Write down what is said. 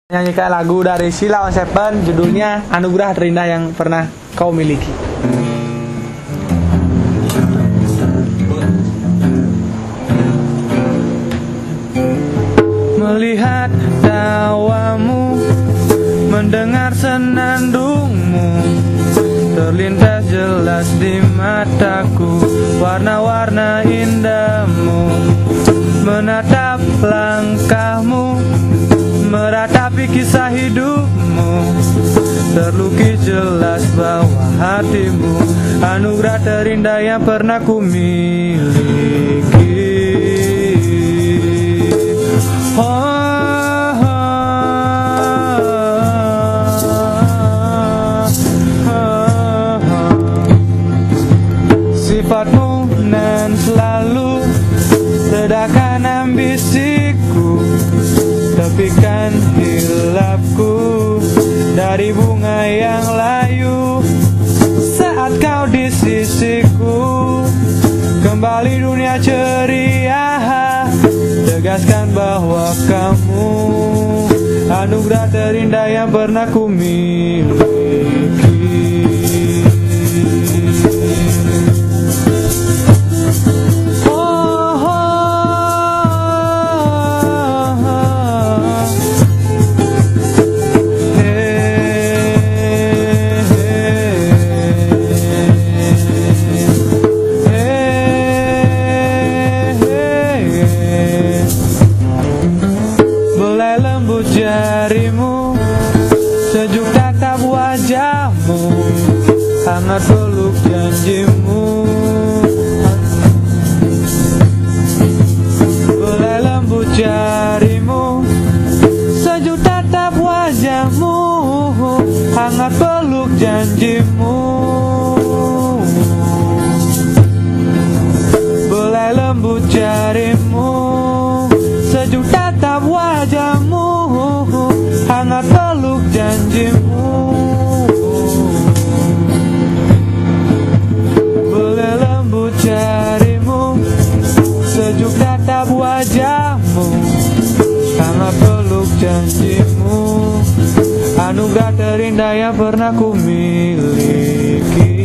Nyanyikan lagu dari Sheila on 7, judulnya Anugerah Terindah Yang Pernah Kau Miliki. Melihat tawamu, mendengar senandungmu, terlintas jelas di mataku warna-warna indahmu. Menatap langkahmu, meratapi kisah hidupmu, terlukis jelas bahwa hatimu anugerah terindah yang pernah ku miliki. Sifatmu nan selalu redakan ambisiku, tepikan hilapku dari bunga yang layu. Saat kau di sisiku, kembali dunia ceria, tegaskan bahwa kamu anugerah terindah yang pernah ku miliki. Jarimu, sejuk tatap wajahmu, hangat peluk janjimu. Belai lembut jarimu, sejuk tatap wajahmu, hangat peluk janjimu. Belai lembut jarimu, sejuk tatap wajahmu, hangat peluk janjimu. Belai lembut jarimu, sejuk tatap wajahmu, hangat peluk janjimu. Anugerah terindah yang pernah ku miliki.